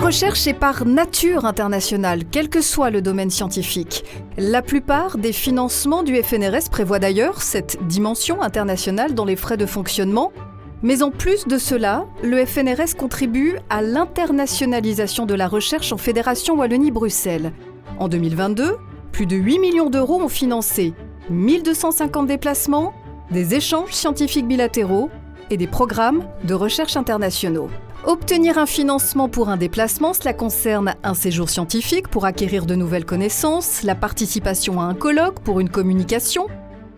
recherche est par nature internationale, quel que soit le domaine scientifique. La plupart des financements du FNRS prévoient d'ailleurs cette dimension internationale dans les frais de fonctionnement. Mais en plus de cela, le FNRS contribue à l'internationalisation de la recherche en Fédération Wallonie-Bruxelles. En 2022, plus de 8 millions d'euros ont financé 1250 déplacements, des échanges scientifiques bilatéraux et des programmes de recherche internationaux. Obtenir un financement pour un déplacement, cela concerne un séjour scientifique pour acquérir de nouvelles connaissances, la participation à un colloque pour une communication,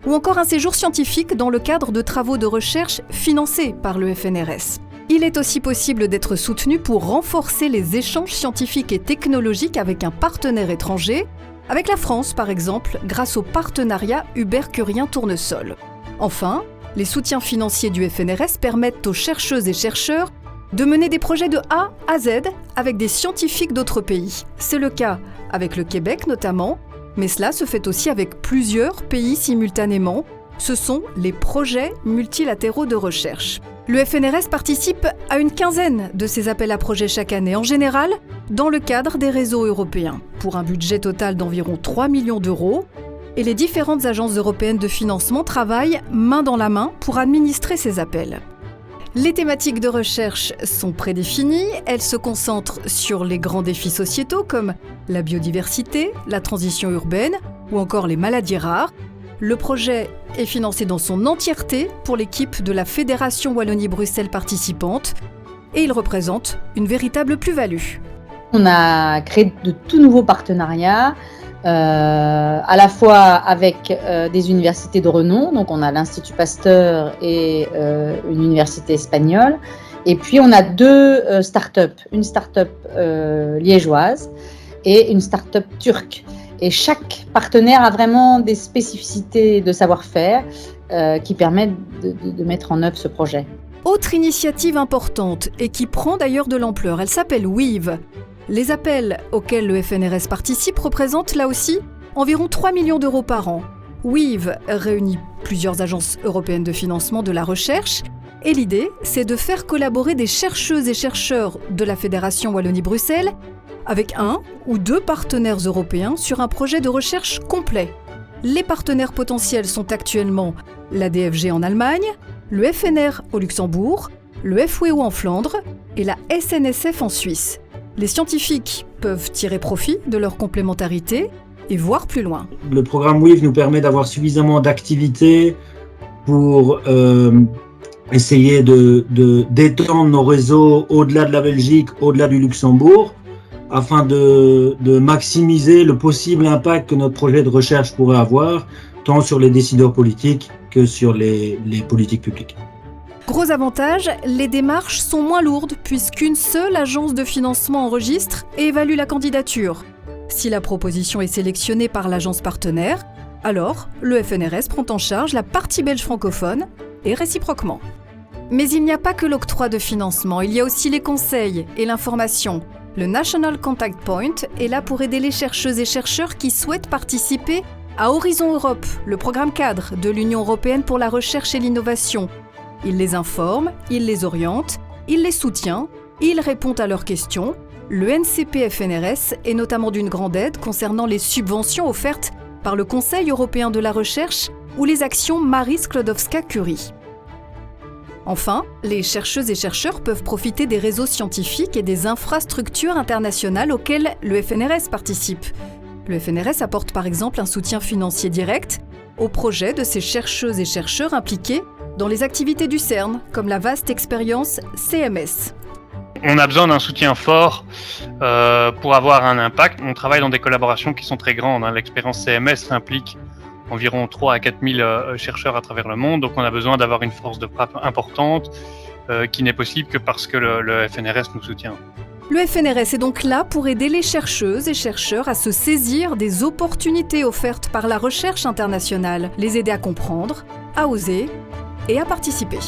ou encore un séjour scientifique dans le cadre de travaux de recherche financés par le FNRS. Il est aussi possible d'être soutenu pour renforcer les échanges scientifiques et technologiques avec un partenaire étranger, avec la France par exemple, grâce au partenariat Hubert-Curien-Tournesol. Enfin, les soutiens financiers du FNRS permettent aux chercheuses et chercheurs de mener des projets de A à Z avec des scientifiques d'autres pays. C'est le cas avec le Québec notamment, mais cela se fait aussi avec plusieurs pays simultanément. Ce sont les projets multilatéraux de recherche. Le FNRS participe à une quinzaine de ces appels à projets chaque année, en général dans le cadre des réseaux européens, pour un budget total d'environ 3 millions d'euros. Et les différentes agences européennes de financement travaillent main dans la main pour administrer ces appels. Les thématiques de recherche sont prédéfinies, elles se concentrent sur les grands défis sociétaux comme la biodiversité, la transition urbaine ou encore les maladies rares. Le projet est financé dans son entièreté pour l'équipe de la Fédération Wallonie-Bruxelles participante et il représente une véritable plus-value. On a créé de tout nouveaux partenariats, à la fois avec des universités de renom, donc on a l'Institut Pasteur et une université espagnole, et puis on a deux start-up, une start-up liégeoise et une start-up turque. Et chaque partenaire a vraiment des spécificités de savoir-faire qui permettent de mettre en œuvre ce projet. Autre initiative importante et qui prend d'ailleurs de l'ampleur, elle s'appelle WEAVE. Les appels auxquels le FNRS participe représentent là aussi environ 3 millions d'euros par an. WEAVE réunit plusieurs agences européennes de financement de la recherche et l'idée, c'est de faire collaborer des chercheuses et chercheurs de la Fédération Wallonie-Bruxelles avec un ou deux partenaires européens sur un projet de recherche complet. Les partenaires potentiels sont actuellement la DFG en Allemagne, le FNR au Luxembourg, le FWEO en Flandre et la SNSF en Suisse. Les scientifiques peuvent tirer profit de leur complémentarité et voir plus loin. Le programme WEAVE nous permet d'avoir suffisamment d'activités pour essayer d'étendre nos réseaux au-delà de la Belgique, au-delà du Luxembourg, afin de maximiser le possible impact que notre projet de recherche pourrait avoir, tant sur les décideurs politiques que sur les politiques publiques. Gros avantage, les démarches sont moins lourdes puisqu'une seule agence de financement enregistre et évalue la candidature. Si la proposition est sélectionnée par l'agence partenaire, alors le FNRS prend en charge la partie belge francophone et réciproquement. Mais il n'y a pas que l'octroi de financement, il y a aussi les conseils et l'information. Le National Contact Point est là pour aider les chercheuses et chercheurs qui souhaitent participer à Horizon Europe, le programme cadre de l'Union européenne pour la recherche et l'innovation. Il les informe, il les oriente, il les soutient, il répond à leurs questions. Le NCP-FNRS est notamment d'une grande aide concernant les subventions offertes par le Conseil européen de la recherche ou les actions Marie Sklodowska-Curie. Enfin, les chercheuses et chercheurs peuvent profiter des réseaux scientifiques et des infrastructures internationales auxquelles le FNRS participe. Le FNRS apporte par exemple un soutien financier direct au projet de ces chercheuses et chercheurs impliqués dans les activités du CERN, comme la vaste expérience CMS. On a besoin d'un soutien fort pour avoir un impact. On travaille dans des collaborations qui sont très grandes. L'expérience CMS implique environ 3 à 4 000 chercheurs à travers le monde. Donc on a besoin d'avoir une force de frappe importante qui n'est possible que parce que le FNRS nous soutient. Le FNRS est donc là pour aider les chercheuses et chercheurs à se saisir des opportunités offertes par la recherche internationale, les aider à comprendre, à oser et à participer.